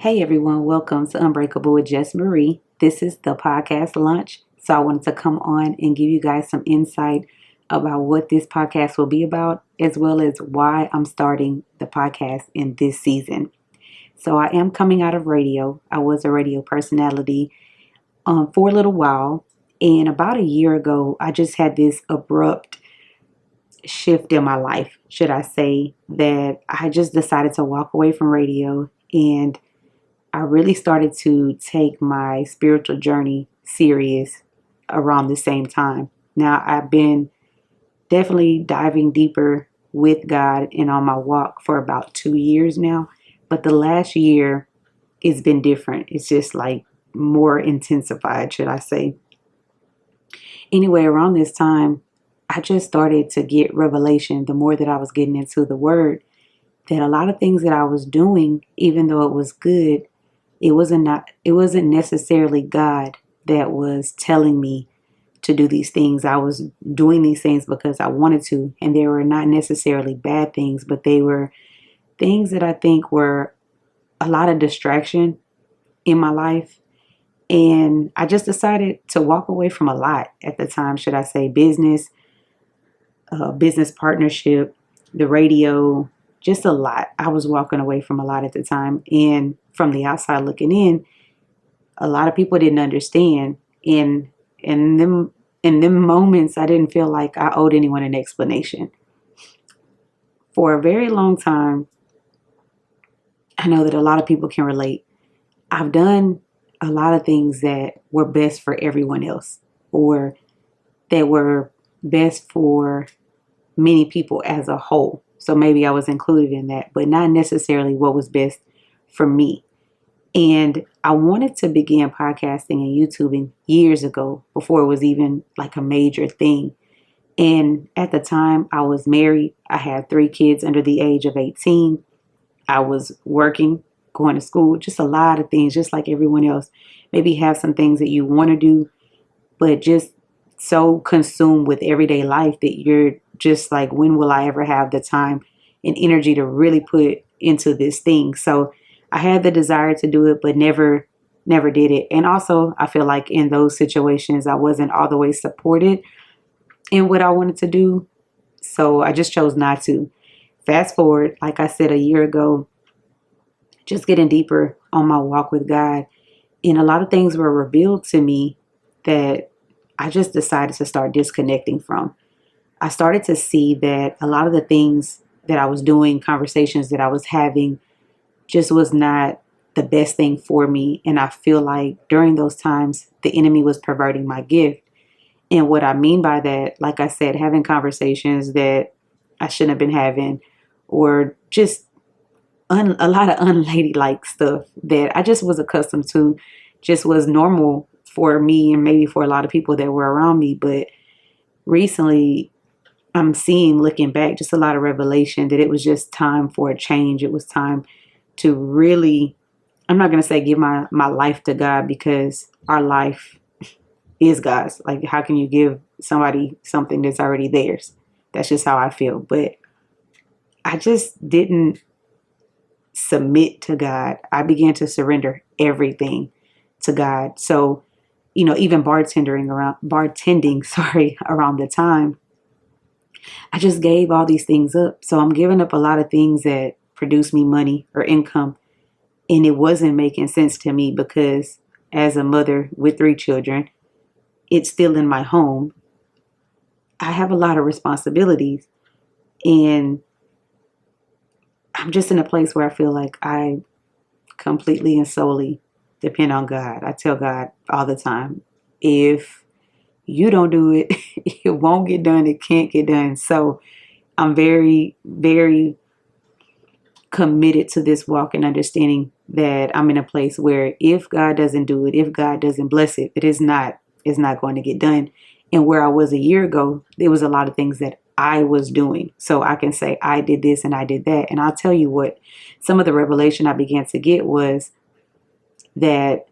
Hey everyone, welcome to Unbreakable with Jess Marie. This is the podcast launch, so I wanted to come on and give you guys some insight about what this podcast will be about, as well as why I'm starting the podcast in this season. So I am coming out of radio. I was a radio personality for a little while, and about a year ago, I just had this abrupt shift in my life, should I say, that I just decided to walk away from radio and I really started to take my spiritual journey serious around the same time. Now, I've been definitely diving deeper with God and on my walk for about 2 years now, but the last year it's been different. It's just like more intensified, should I say. Anyway, around this time, I just started to get revelation the more that I was getting into the word that a lot of things that I was doing, even though it was good, it wasn't necessarily God that was telling me to do these things. I was doing these things because I wanted to, and they were not necessarily bad things, but they were things that I think were a lot of distraction in my life. And I just decided to walk away from a lot at the time, should I say, business partnership, the radio, just a lot. I was walking away from a lot at the time. And from the outside looking in, a lot of people didn't understand. And in them moments, I didn't feel like I owed anyone an explanation. For a very long time, I know that a lot of people can relate. I've done a lot of things that were best for everyone else, or that were best for many people as a whole. So maybe I was included in that, but not necessarily what was best for me. And I wanted to begin podcasting and YouTubing years ago before it was even like a major thing. And at the time, I was married. I had 3 kids under the age of 18. I was working, going to school, just a lot of things, just like everyone else. Maybe have some things that you want to do, but just so consumed with everyday life that you're just like, when will I ever have the time and energy to really put into this thing? So I had the desire to do it, but never did it. And also, I feel like in those situations, I wasn't all the way supported in what I wanted to do. So I just chose not to. Fast forward, like I said, a year ago, just getting deeper on my walk with God. And a lot of things were revealed to me that I just decided to start disconnecting from. I started to see that a lot of the things that I was doing, conversations that I was having, just was not the best thing for me. And I feel like during those times, the enemy was perverting my gift. And what I mean by that, like I said, having conversations that I shouldn't have been having, or just a lot of unladylike stuff that I just was accustomed to, just was normal for me and maybe for a lot of people that were around me. But recently, I'm seeing, looking back, just a lot of revelation that it was just time for a change. It was time to really, I'm not going to say give my life to God, because our life is God's. Like, how can you give somebody something that's already theirs? That's just how I feel. But I just didn't submit to God. I began to surrender everything to God. So, even bartending, sorry, around the time, I just gave all these things up. So I'm giving up a lot of things that produce me money or income. And it wasn't making sense to me, because as a mother with 3 children, it's still in my home. I have a lot of responsibilities, and I'm just in a place where I feel like I completely and solely depend on God. I tell God all the time, if you don't do it, it won't get done. It can't get done. So I'm very, very committed to this walk and understanding that I'm in a place where if God doesn't do it, if God doesn't bless it, it's not going to get done. And where I was a year ago, there was a lot of things that I was doing. So I can say I did this and I did that. And I'll tell you what, some of the revelation I began to get was that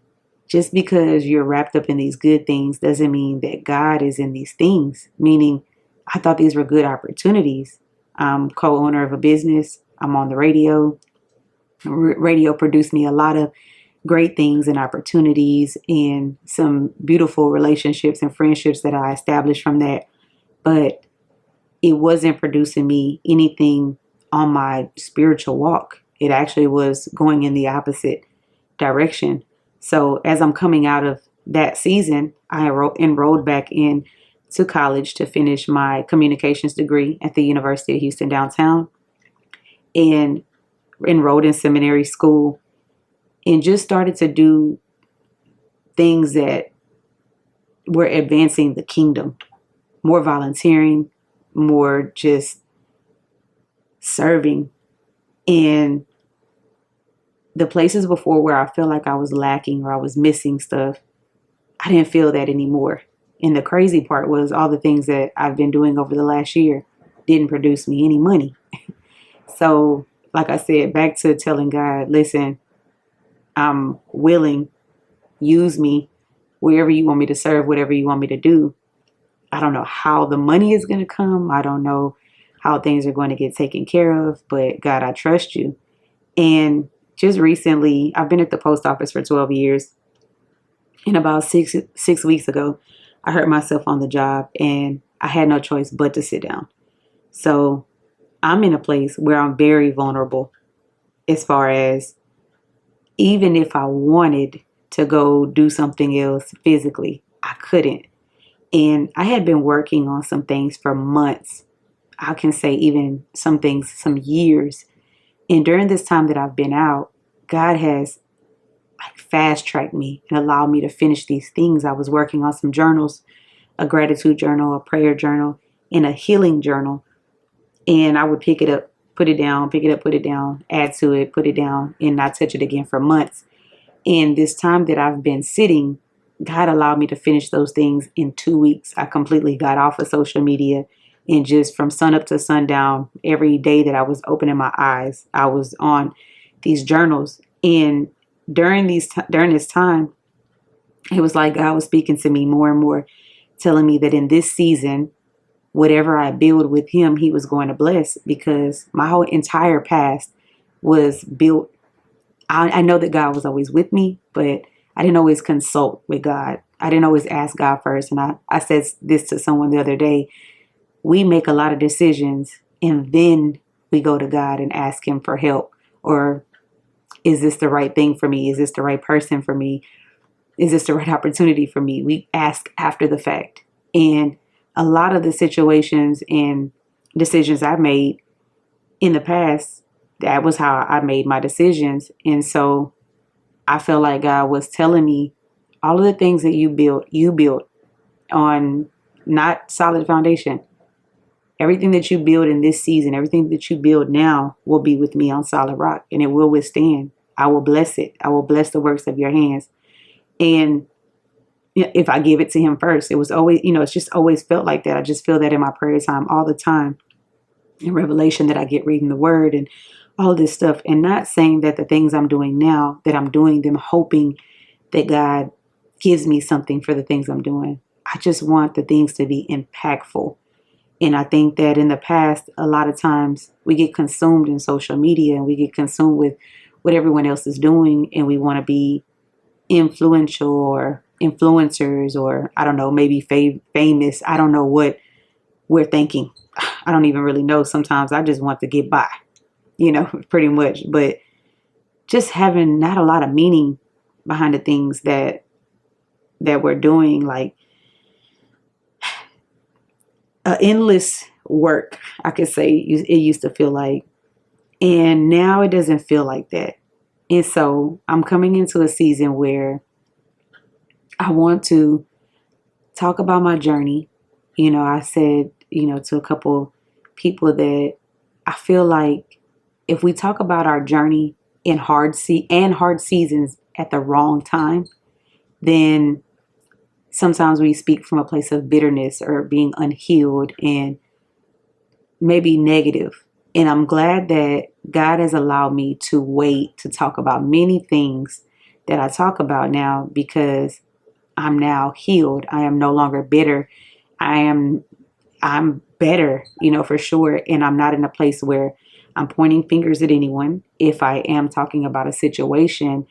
just because you're wrapped up in these good things doesn't mean that God is in these things. Meaning, I thought these were good opportunities. I'm co-owner of a business. I'm on the radio. Radio produced me a lot of great things and opportunities and some beautiful relationships and friendships that I established from that. But it wasn't producing me anything on my spiritual walk. It actually was going in the opposite direction. So as I'm coming out of that season, I enrolled back in to college to finish my communications degree at the University of Houston downtown, and enrolled in seminary school, and just started to do things that were advancing the kingdom, more volunteering, more just serving. And the places before where I felt like I was lacking or I was missing stuff, I didn't feel that anymore. And the crazy part was all the things that I've been doing over the last year didn't produce me any money. So, like I said, back to telling God, listen, I'm willing, use me wherever you want me to serve, whatever you want me to do. I don't know how the money is going to come. I don't know how things are going to get taken care of, but God, I trust you. And just recently, I've been at the post office for 12 years. And about six weeks ago, I hurt myself on the job and I had no choice but to sit down. So I'm in a place where I'm very vulnerable as far as even if I wanted to go do something else physically, I couldn't. And I had been working on some things for months. I can say even some things, some years. And during this time that I've been out, God has like fast tracked me and allowed me to finish these things. I was working on some journals, a gratitude journal, a prayer journal, and a healing journal. And I would pick it up, put it down, pick it up, put it down, add to it, put it down, and not touch it again for months. And this time that I've been sitting, God allowed me to finish those things in 2 weeks. I completely got off of social media, and just from sun up to sundown, every day that I was opening my eyes, I was on these journals. And during this time, it was like God was speaking to me more and more, telling me that in this season, whatever I build with him, he was going to bless, because my whole entire past was built. I know that God was always with me, but I didn't always consult with God. I didn't always ask God first. And I said this to someone the other day. We make a lot of decisions and then we go to God and ask him for help. Or is this the right thing for me? Is this the right person for me? Is this the right opportunity for me? We ask after the fact. And a lot of the situations and decisions I made in the past, that was how I made my decisions. And so I felt like God was telling me all of the things that you built on not solid foundation. Everything that you build in this season, everything that you build now will be with me on solid rock, and it will withstand. I will bless it. I will bless the works of your hands. And if I give it to him first, it was always, it's just always felt like that. I just feel that in my prayer time all the time, in revelation that I get reading the word and all this stuff. And not saying that the things I'm doing now, that I'm doing them hoping that God gives me something for the things I'm doing. I just want the things to be impactful. And I think that in the past, a lot of times we get consumed in social media and we get consumed with what everyone else is doing. And we want to be influential or influencers, or I don't know, maybe famous. I don't know what we're thinking. I don't even really know. Sometimes I just want to get by, pretty much. But just having not a lot of meaning behind the things that we're doing, like endless work, I could say it used to feel like. And now it doesn't feel like that. And so I'm coming into a season where I want to talk about my journey. I said, to a couple people that I feel like if we talk about our journey in hard seasons at the wrong time, then sometimes we speak from a place of bitterness or being unhealed and maybe negative. And I'm glad that God has allowed me to wait to talk about many things that I talk about now, because I'm now healed. I am no longer bitter. I'm better, for sure. And I'm not in a place where I'm pointing fingers at anyone. If I am talking about a situation,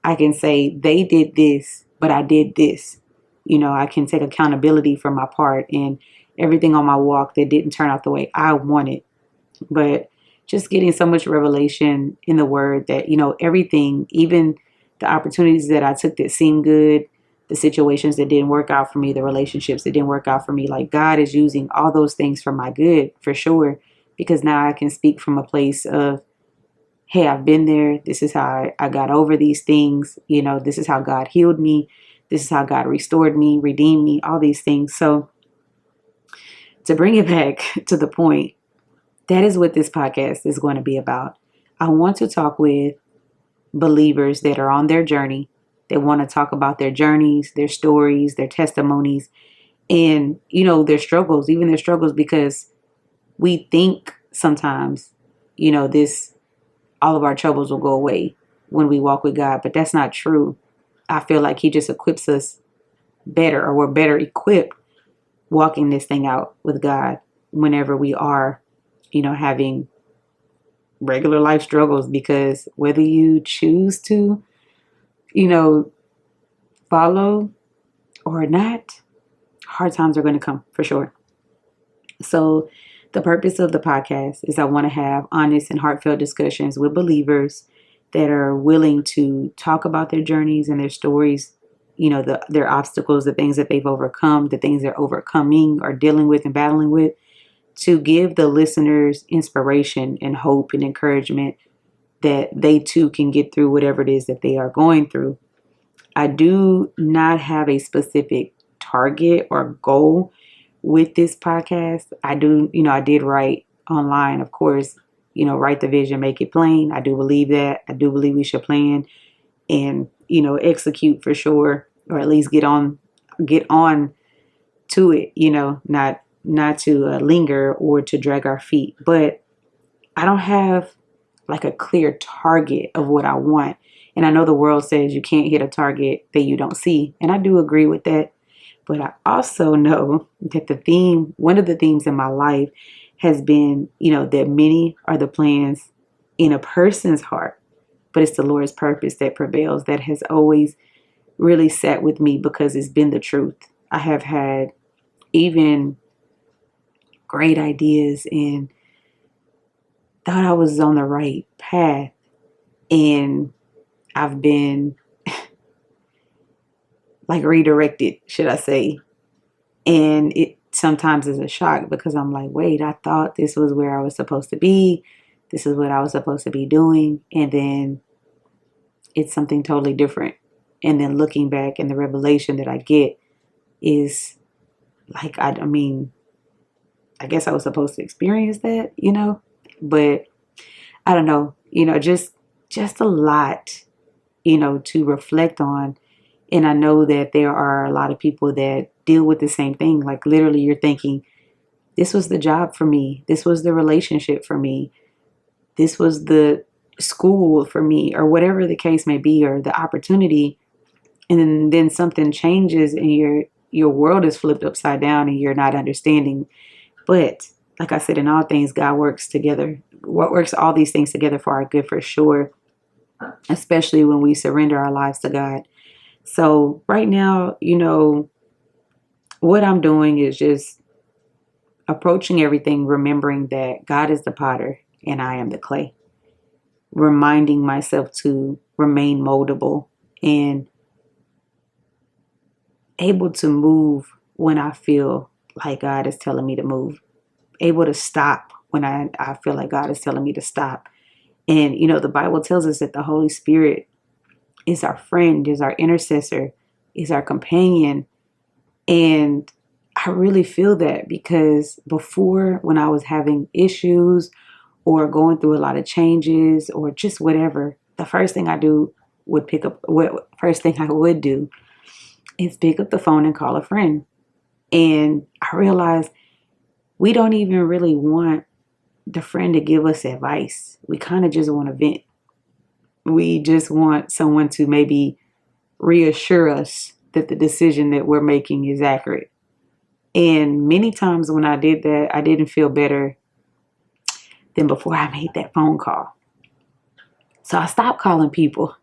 I can say they did this, but I did this. I can take accountability for my part and everything on my walk that didn't turn out the way I wanted. But just getting so much revelation in the word that, everything, even the opportunities that I took that seemed good, the situations that didn't work out for me, the relationships that didn't work out for me, like God is using all those things for my good, for sure. Because now I can speak from a place of, hey, I've been there. This is how I got over these things. This is how God healed me. This is how God restored me, redeemed me, all these things. So to bring it back to the point, that is what this podcast is going to be about. I want to talk with believers that are on their journey, that want to talk about their journeys, their stories, their testimonies, and, their struggles, even their struggles, because we think sometimes, all of our troubles will go away when we walk with God, but that's not true. I feel like He just equips us better, or we're better equipped walking this thing out with God whenever we are, having regular life struggles, because whether you choose to, follow or not, hard times are going to come for sure. So the purpose of the podcast is I want to have honest and heartfelt discussions with believers that are willing to talk about their journeys and their stories, their obstacles, the things that they've overcome, the things they're overcoming or dealing with and battling with, to give the listeners inspiration and hope and encouragement that they too can get through whatever it is that they are going through. I do not have a specific target or goal with this podcast. I did write online, of course, write the vision, make it plain. I do believe that. I do believe we should plan and, execute for sure, or at least get on to it, not to linger or to drag our feet. But I don't have like a clear target of what I want. And I know the world says you can't hit a target that you don't see. And I do agree with that. But I also know that one of the themes in my life has been, that many are the plans in a person's heart, but it's the Lord's purpose that prevails. That has always really sat with me because it's been the truth. I have had even great ideas and thought I was on the right path. And I've been like redirected, should I say. And it sometimes is a shock because I'm like, wait, I thought this was where I was supposed to be. This is what I was supposed to be doing. And then it's something totally different. And then looking back, and the revelation that I get is like, I guess I was supposed to experience that, but I don't know, just a lot, to reflect on. And I know that there are a lot of people that deal with the same thing. Like literally you're thinking, this was the job for me. This was the relationship for me. This was the school for me, or whatever the case may be, or the opportunity. And then something changes and your world is flipped upside down and you're not understanding. But like I said, in all things, God works together. What works all these things together for our good, for sure, especially when we surrender our lives to God. So right now, what I'm doing is just approaching everything, remembering that God is the potter and I am the clay. Reminding myself to remain moldable and able to move when I feel like God is telling me to move. Able to stop when I feel like God is telling me to stop. And, the Bible tells us that the Holy Spirit is our friend, is our intercessor, is our companion. And I really feel that because before, when I was having issues or going through a lot of changes or just whatever, the first thing I would do is pick up the phone and call a friend. And I realized we don't even really want the friend to give us advice. We kind of just want to vent. We just want someone to maybe reassure us that the decision that we're making is accurate. And many times when I did that, I didn't feel better than before I made that phone call. So I stopped calling people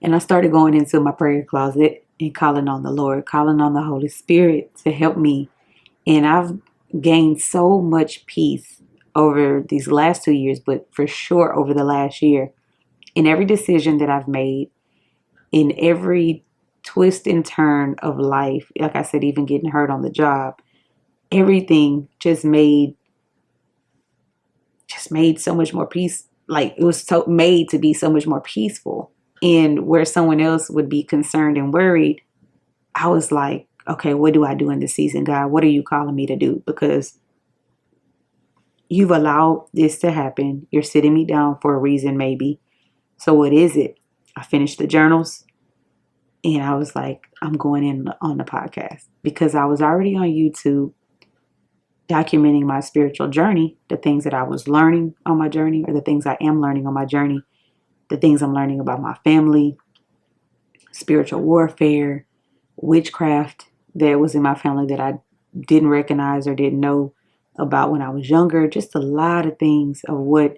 and I started going into my prayer closet and calling on the Lord, calling on the Holy Spirit to help me. And I've gained so much peace over these last 2 years, but for sure over the last year. In every decision that I've made, in every twist and turn of life, like I said, even getting hurt on the job, everything just made so much more peace. Like it was so made to be so much more peaceful. And where someone else would be concerned and worried, I was like, okay, what do I do in this season, God? What are you calling me to do? Because you've allowed this to happen. You're sitting me down for a reason, maybe. So what is it? I finished the journals and I was like, I'm going in on the podcast because I was already on YouTube documenting my spiritual journey, the things that I was learning on my journey, or the things I am learning on my journey, the things I'm learning about my family, spiritual warfare, witchcraft that was in my family that I didn't recognize or didn't know about when I was younger. Just a lot of things of what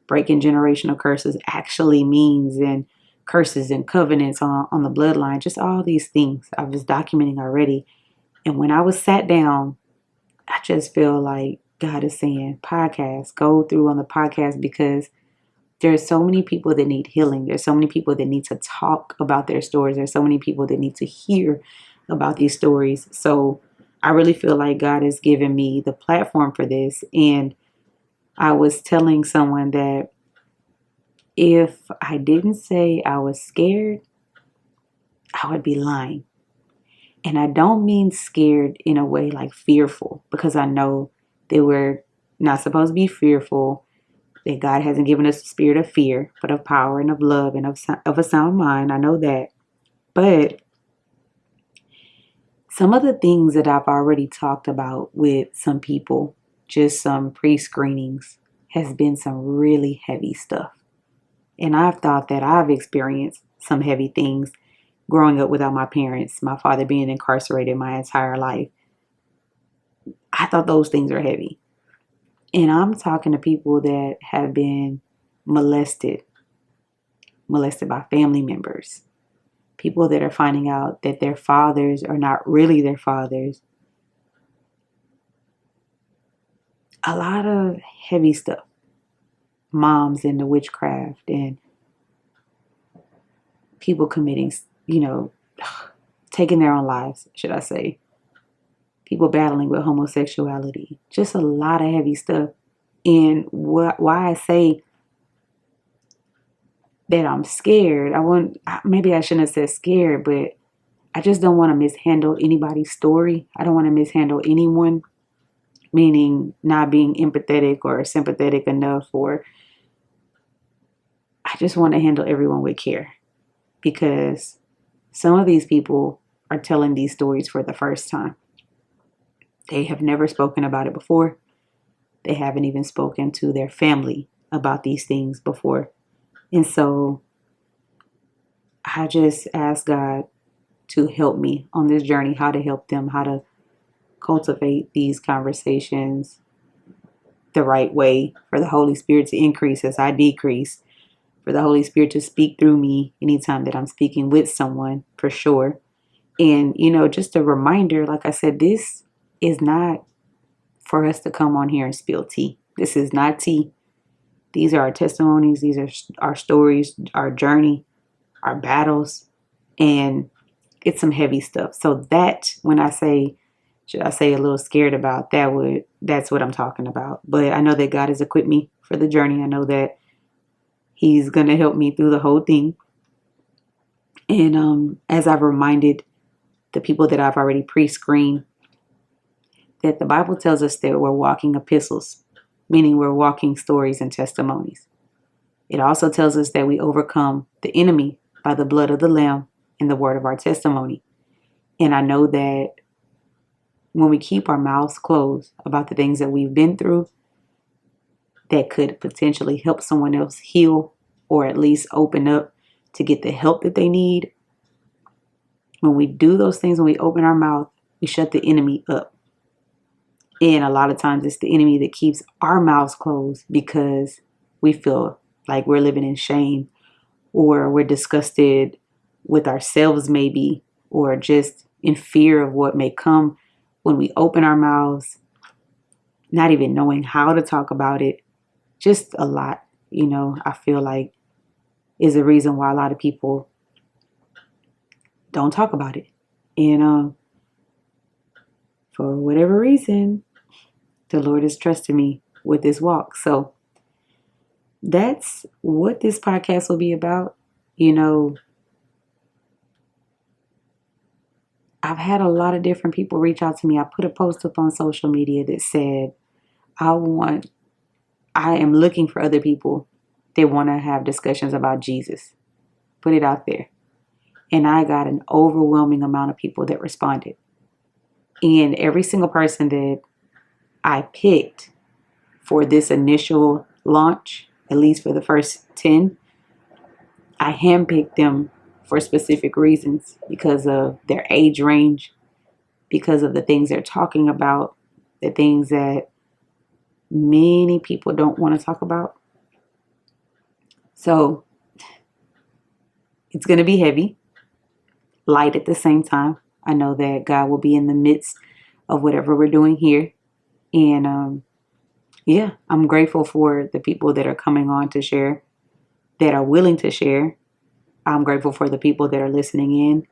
breaking generational curses actually means, and curses and covenants on the bloodline. Just all these things I was documenting already. And when I was sat down, I just feel like God is saying, podcast, go through on the podcast, because there's so many people that need healing. There's so many people that need to talk about their stories. There's so many people that need to hear about these stories. So I really feel like God has given me the platform for this. And I was telling someone that if I didn't say I was scared, I would be lying. And I don't mean scared in a way like fearful, because I know that we're not supposed to be fearful, that God hasn't given us a spirit of fear, but of power and of love and of a sound mind. I know that. But some of the things that I've already talked about with some people, just some pre-screenings, has been some really heavy stuff. And I've thought that I've experienced some heavy things growing up without my parents, my father being incarcerated my entire life. I thought those things are heavy. And I'm talking to people that have been molested by family members, people that are finding out that their fathers are not really their fathers. A lot of heavy stuff. Moms into witchcraft and people committing, taking their own lives, should I say. People battling with homosexuality. Just a lot of heavy stuff. And why I say that I'm scared, maybe I shouldn't have said scared, but I just don't want to mishandle anybody's story. I don't want to mishandle anyone, meaning not being empathetic or sympathetic enough, or I just want to handle everyone with care, because some of these people are telling these stories for the first time. They have never spoken about it before. They haven't even spoken to their family about these things before. And so I just ask God to help me on this journey, how to help them, how to cultivate these conversations the right way, for the Holy Spirit to increase as I decrease, for the Holy Spirit to speak through me anytime that I'm speaking with someone, for sure. And, just a reminder, like I said, this is not for us to come on here and spill tea. This is not tea. These are our testimonies. These are our stories, our journey, our battles, and it's some heavy stuff. So that, when I say, should I say a little scared about that, that's what I'm talking about. But I know that God has equipped me for the journey. I know that He's going to help me through the whole thing. And as I've reminded the people that I've already pre-screened, that the Bible tells us that we're walking epistles, meaning we're walking stories and testimonies. It also tells us that we overcome the enemy by the blood of the Lamb and the word of our testimony. And I know that when we keep our mouths closed about the things that we've been through that could potentially help someone else heal, or at least open up to get the help that they need, when we do those things, when we open our mouth, we shut the enemy up. And a lot of times it's the enemy that keeps our mouths closed because we feel like we're living in shame, or we're disgusted with ourselves maybe, or just in fear of what may come when we open our mouths, not even knowing how to talk about it. Just a lot, I feel like is a reason why a lot of people don't talk about it. And for whatever reason, the Lord has trusted me with this walk. So that's what this podcast will be about. I've had a lot of different people reach out to me. I put a post up on social media that said, I am looking for other people that want to have discussions about Jesus. Put it out there. And I got an overwhelming amount of people that responded. And every single person that I picked for this initial launch, at least for the first 10, I handpicked them for specific reasons because of their age range, because of the things they're talking about, the things that many people don't want to talk about. So it's going to be heavy, light at the same time. I know that God will be in the midst of whatever we're doing here. And yeah, I'm grateful for the people that are coming on to share, that are willing to share. I'm grateful for the people that are listening in,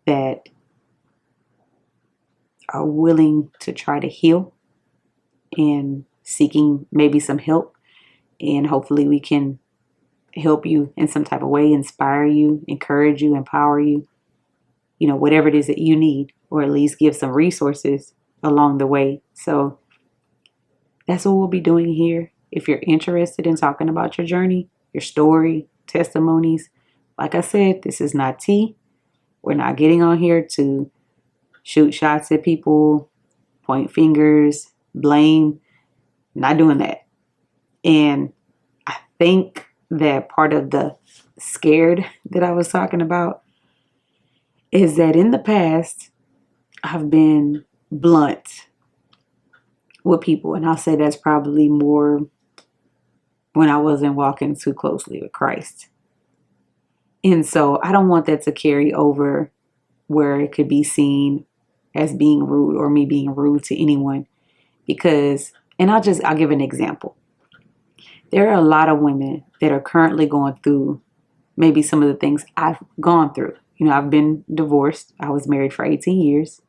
that are willing to try to heal and seeking maybe some help. And hopefully we can help you in some type of way, inspire you, encourage you, empower you, whatever it is that you need, or at least give some resources along the way. So that's what we'll be doing here. If you're interested in talking about your journey, your story, testimonies, like I said, this is not tea. We're not getting on here to shoot shots at people, point fingers, blame. Not doing that. And I think that part of the scared that I was talking about is that in the past, I've been blunt with people. And I'll say that's probably more when I wasn't walking too closely with Christ. And so I don't want that to carry over where it could be seen as being rude or me being rude to anyone. Because, and I'll give an example. There are a lot of women that are currently going through maybe some of the things I've gone through. I've been divorced. I was married for 18 years.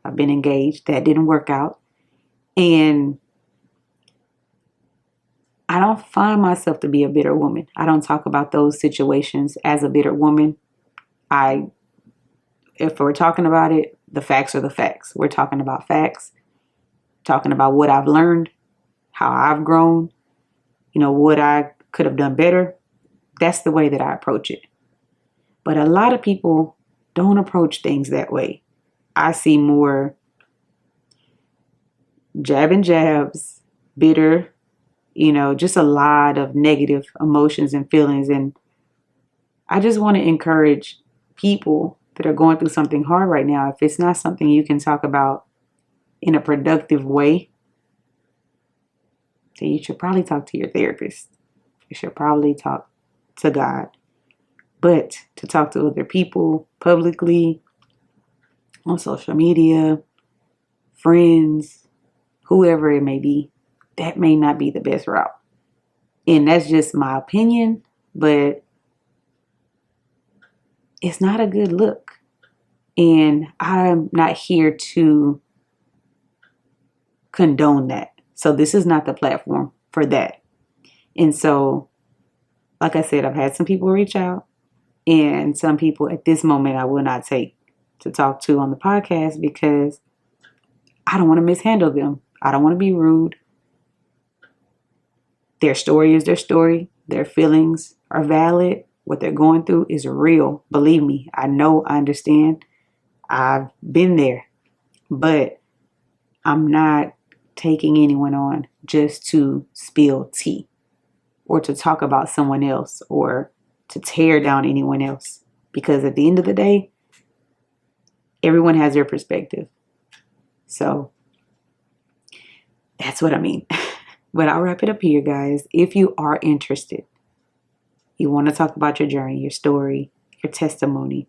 I've been engaged. That didn't work out. And I don't find myself to be a bitter woman. I don't talk about those situations as a bitter woman. If we're talking about it, the facts are the facts. We're talking about facts, talking about what I've learned, how I've grown, what I could have done better. That's the way that I approach it. But a lot of people don't approach things that way. I see more jabbing jabs, bitter, just a lot of negative emotions and feelings. And I just want to encourage people that are going through something hard right now. If it's not something you can talk about in a productive way, then you should probably talk to your therapist. You should probably talk to God. But to talk to other people publicly, on social media, friends, whoever it may be, that may not be the best route. And that's just my opinion, but it's not a good look. And I'm not here to condone that. So this is not the platform for that. And so, like I said, I've had some people reach out, and some people at this moment I will not take to talk to on the podcast because I don't want to mishandle them. I don't want to be rude. Their story is their story. Their feelings are valid. What they're going through is real. Believe me, I know, I understand. I've been there. But I'm not taking anyone on just to spill tea or to talk about someone else or to tear down anyone else. Because at the end of the day, everyone has their perspective. So That's what I mean. But I'll wrap it up here, guys. If you are interested, you want to talk about your journey, your story, your testimony,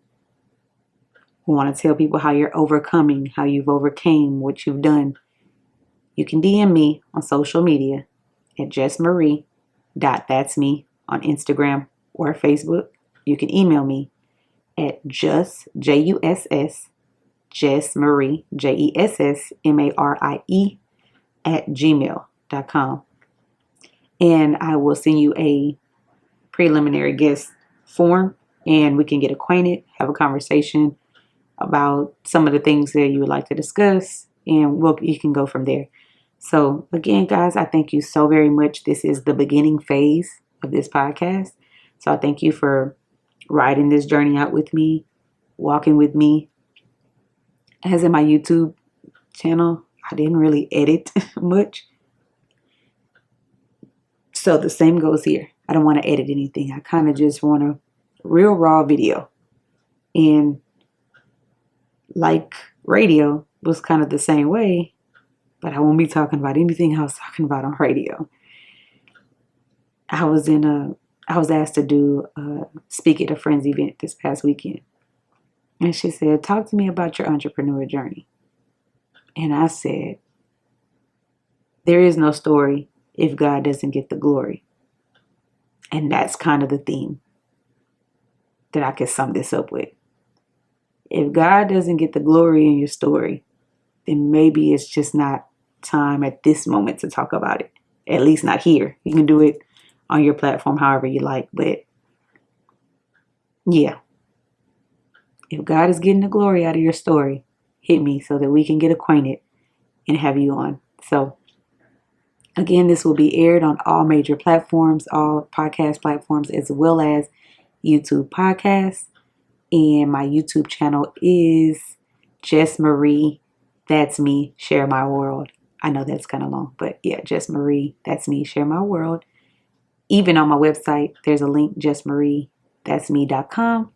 you want to tell people how you're overcoming, how you've overcame what you've done, you can DM me on social media at Jess Marie. That's me on Instagram or Facebook. You can email me at Juss, Jess Marie, JessMarie @gmail.com. And I will send you a preliminary guest form and we can get acquainted, have a conversation about some of the things that you would like to discuss, and you can go from there. So again, guys, I thank you so very much. This is the beginning phase of this podcast. So I thank you for riding this journey out with me, walking with me. As in my YouTube channel, I didn't really edit much. So the same goes here. I don't want to edit anything. I kind of just want a real raw video. And like radio was kind of the same way, but I won't be talking about anything I was talking about on radio. I was asked to do speak at a friend's event this past weekend. And she said, talk to me about your entrepreneur journey. And I said, there is no story if God doesn't get the glory. And that's kind of the theme that I could sum this up with. If God doesn't get the glory in your story, then maybe it's just not time at this moment to talk about it. At least not here. You can do it on your platform however you like. But yeah, if God is getting the glory out of your story, hit me so that we can get acquainted and have you on. So again, this will be aired on all major platforms, all podcast platforms, as well as YouTube podcasts. And my YouTube channel is Jess Marie. That's me. Share my world. I know that's kind of long, but yeah, Jess Marie. That's me. Share my world. Even on my website, there's a link, JessMarieThat'sMe.com.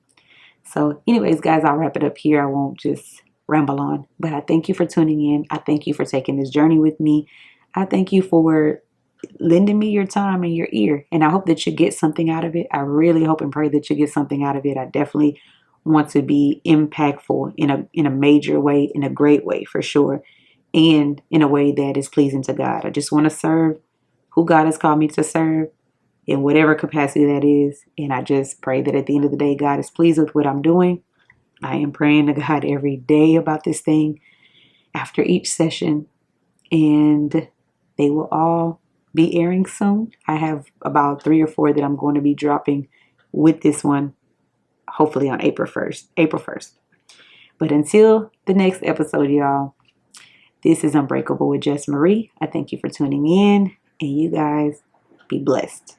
So anyways, guys, I'll wrap it up here. I won't just ramble on, but I thank you for tuning in. I thank you for taking this journey with me. I thank you for lending me your time and your ear. And I hope that you get something out of it. I really hope and pray that you get something out of it. I definitely want to be impactful in a major way, in a great way for sure, and in a way that is pleasing to God. I just want to serve who God has called me to serve in whatever capacity that is. And I just pray that at the end of the day, God is pleased with what I'm doing. I am praying to God every day about this thing after each session, and they will all be airing soon. I have about 3 or 4 that I'm going to be dropping with this one, hopefully on April 1st. But until the next episode, y'all, this is Unbreakable with Jess Marie. I thank you for tuning in, and you guys be blessed.